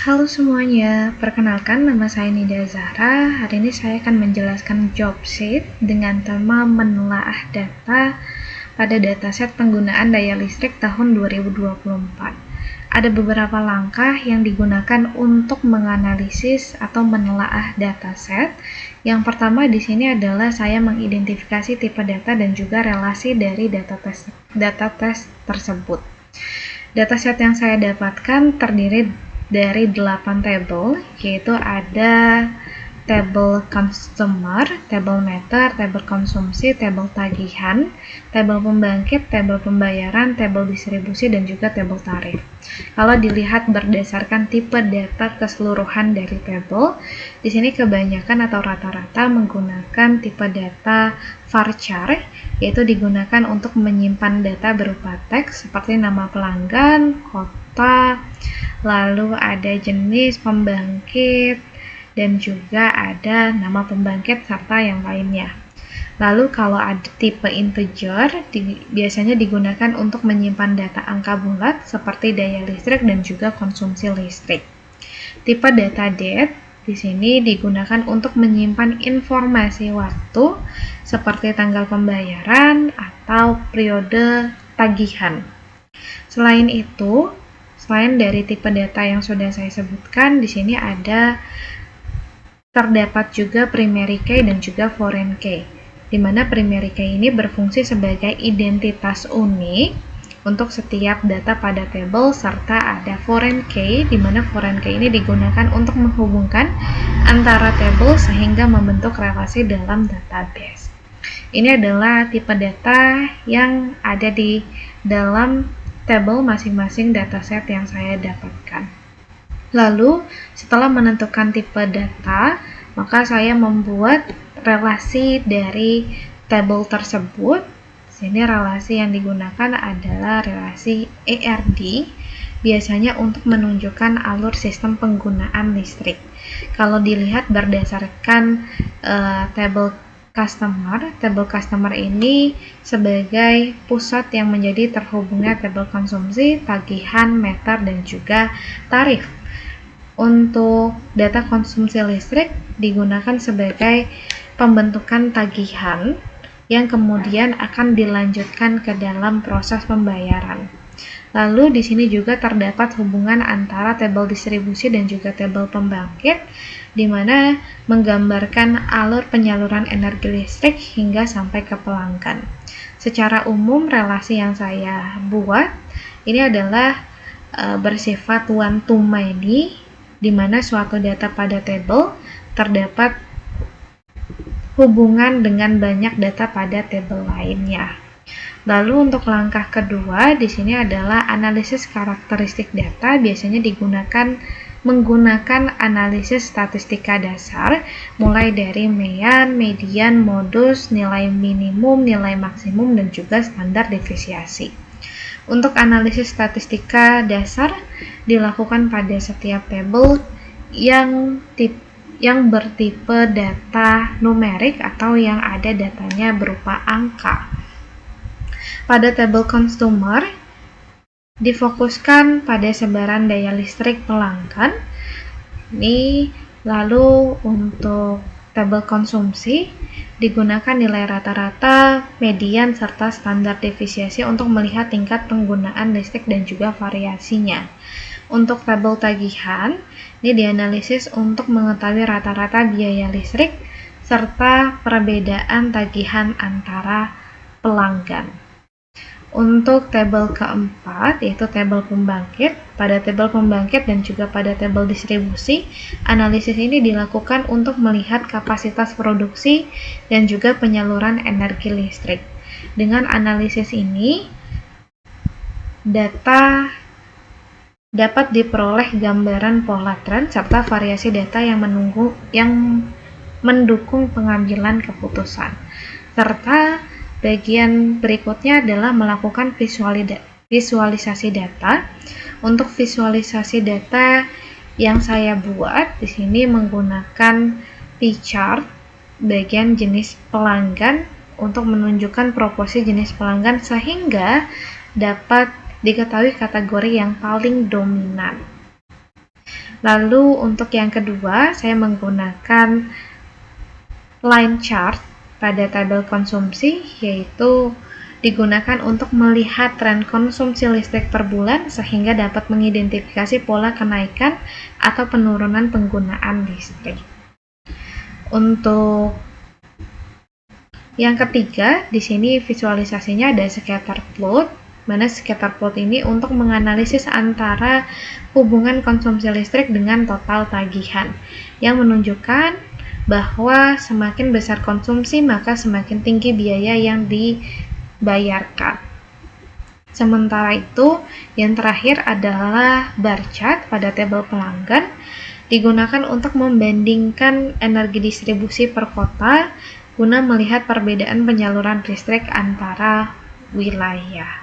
Halo semuanya, perkenalkan nama saya Nida Zahra. Hari ini saya akan menjelaskan job sheet dengan tema menelaah data pada dataset penggunaan daya listrik tahun 2024. Ada beberapa langkah yang digunakan untuk menganalisis atau menelaah dataset. Yang pertama di sini adalah saya mengidentifikasi tipe data dan juga relasi dari data tes tersebut. Dataset yang saya dapatkan terdiri dari 8 tabel, yaitu ada tabel customer, tabel meter, tabel konsumsi, tabel tagihan, tabel pembangkit, tabel pembayaran, tabel distribusi, dan juga tabel tarif. Kalau dilihat berdasarkan tipe data keseluruhan dari tabel, di sini kebanyakan atau rata-rata menggunakan tipe data varchar, yaitu digunakan untuk menyimpan data berupa teks seperti nama pelanggan, kota, lalu ada jenis pembangkit, dan juga ada nama pembangkit serta yang lainnya. Lalu kalau ada tipe integer, biasanya digunakan untuk menyimpan data angka bulat seperti daya listrik dan juga konsumsi listrik. Tipe data date di sini digunakan untuk menyimpan informasi waktu seperti tanggal pembayaran atau periode tagihan. Selain itu, selain dari tipe data yang sudah saya sebutkan, di sini terdapat juga primary key dan juga foreign key, di mana primary key ini berfungsi sebagai identitas unik untuk setiap data pada tabel, serta ada foreign key, di mana foreign key ini digunakan untuk menghubungkan antara tabel sehingga membentuk relasi dalam database. Ini adalah tipe data yang ada di dalam tabel masing-masing dataset yang saya dapatkan. Lalu, setelah menentukan tipe data, maka saya membuat relasi dari tabel tersebut. Sini relasi yang digunakan adalah relasi ERD, biasanya untuk menunjukkan alur sistem penggunaan listrik. Kalau dilihat berdasarkan tabel customer ini sebagai pusat yang menjadi terhubungnya tabel konsumsi, tagihan, meter, dan juga tarif. Untuk data konsumsi listrik digunakan sebagai pembentukan tagihan yang kemudian akan dilanjutkan ke dalam proses pembayaran. Lalu di sini juga terdapat hubungan antara tabel distribusi dan juga tabel pembangkit, di mana menggambarkan alur penyaluran energi listrik hingga sampai ke pelanggan. Secara umum, relasi yang saya buat ini adalah bersifat one to many, di mana suatu data pada tabel terdapat hubungan dengan banyak data pada tabel lainnya. Lalu untuk langkah kedua di sini adalah analisis karakteristik data, biasanya menggunakan analisis statistika dasar mulai dari mean, median, modus, nilai minimum, nilai maksimum, dan juga standar deviasi. Untuk analisis statistika dasar dilakukan pada setiap tabel yang bertipe data numerik atau yang ada datanya berupa angka. Pada tabel consumer difokuskan pada sebaran daya listrik pelanggan. Lalu untuk tabel konsumsi digunakan nilai rata-rata, median, serta standar deviasi untuk melihat tingkat penggunaan listrik dan juga variasinya. Untuk tabel tagihan, ini dianalisis untuk mengetahui rata-rata biaya listrik serta perbedaan tagihan antara pelanggan. Untuk tabel keempat, yaitu tabel pembangkit, pada tabel pembangkit dan juga pada tabel distribusi, analisis ini dilakukan untuk melihat kapasitas produksi dan juga penyaluran energi listrik. Dengan analisis ini, data dapat diperoleh gambaran pola tren serta variasi data yang mendukung pengambilan keputusan. Serta bagian berikutnya adalah melakukan visualisasi data. Untuk visualisasi data yang saya buat di sini menggunakan P-chart bagian jenis pelanggan untuk menunjukkan proporsi jenis pelanggan sehingga dapat diketahui kategori yang paling dominan. Lalu untuk yang kedua, saya menggunakan line chart pada tabel konsumsi, yaitu digunakan untuk melihat tren konsumsi listrik per bulan sehingga dapat mengidentifikasi pola kenaikan atau penurunan penggunaan listrik. Untuk yang ketiga, di sini visualisasinya ada scatter plot, mana scatter plot ini untuk menganalisis antara hubungan konsumsi listrik dengan total tagihan, yang menunjukkan bahwa semakin besar konsumsi maka semakin tinggi biaya yang dibayarkan. Sementara itu, yang terakhir adalah bar chart pada tabel pelanggan, digunakan untuk membandingkan energi distribusi per kota guna melihat perbedaan penyaluran listrik antara wilayah.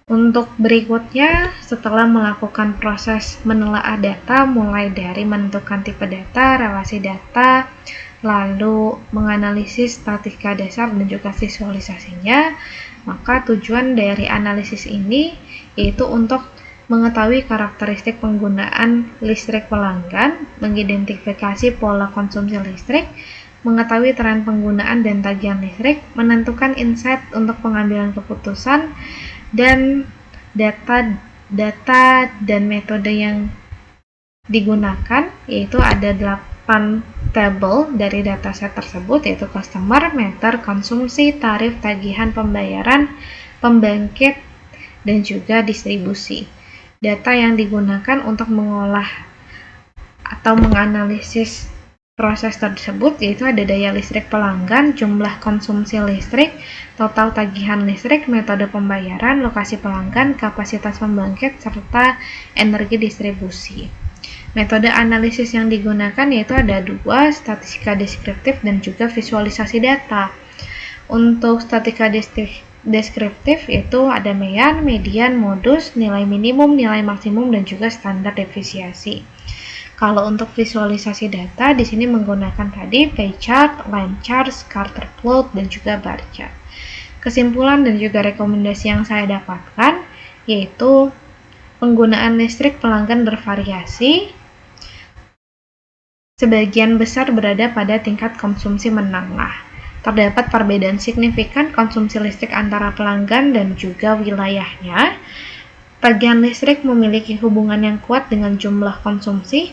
Untuk berikutnya, setelah melakukan proses menelaah data mulai dari menentukan tipe data, relasi data, lalu menganalisis statistika dasar dan juga visualisasinya, maka tujuan dari analisis ini yaitu untuk mengetahui karakteristik penggunaan listrik pelanggan, mengidentifikasi pola konsumsi listrik, mengetahui tren penggunaan dan tagihan listrik, menentukan insight untuk pengambilan keputusan, dan data dan metode yang digunakan, yaitu ada 8 tabel dari dataset tersebut, yaitu customer, meter, konsumsi, tarif, tagihan, pembayaran, pembangkit, dan juga distribusi. Data yang digunakan untuk mengolah atau menganalisis proses tersebut yaitu ada daya listrik pelanggan, jumlah konsumsi listrik, total tagihan listrik, metode pembayaran, lokasi pelanggan, kapasitas pembangkit, serta energi distribusi. Metode analisis yang digunakan yaitu ada 2, statistika deskriptif dan juga visualisasi data. Untuk statistika deskriptif itu ada median, modus, nilai minimum, nilai maksimum, dan juga standar deviasi. Kalau untuk visualisasi data, di sini menggunakan tadi pie chart, line chart, scatter plot, dan juga bar chart. Kesimpulan dan juga rekomendasi yang saya dapatkan yaitu penggunaan listrik pelanggan bervariasi, sebagian besar berada pada tingkat konsumsi menengah. Terdapat perbedaan signifikan konsumsi listrik antara pelanggan dan juga wilayahnya. Tagihan listrik memiliki hubungan yang kuat dengan jumlah konsumsi.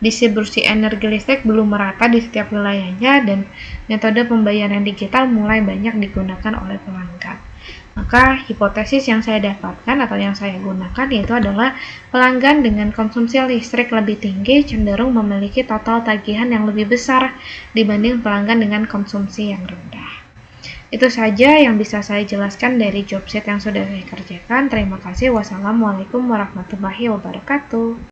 Distribusi energi listrik belum merata di setiap wilayahnya dan metode pembayaran digital mulai banyak digunakan oleh pelanggan. Maka hipotesis yang saya dapatkan atau yang saya gunakan yaitu adalah pelanggan dengan konsumsi listrik lebih tinggi cenderung memiliki total tagihan yang lebih besar dibanding pelanggan dengan konsumsi yang rendah. Itu saja yang bisa saya jelaskan dari job sheet yang sudah saya kerjakan. Terima kasih. Wassalamualaikum warahmatullahi wabarakatuh.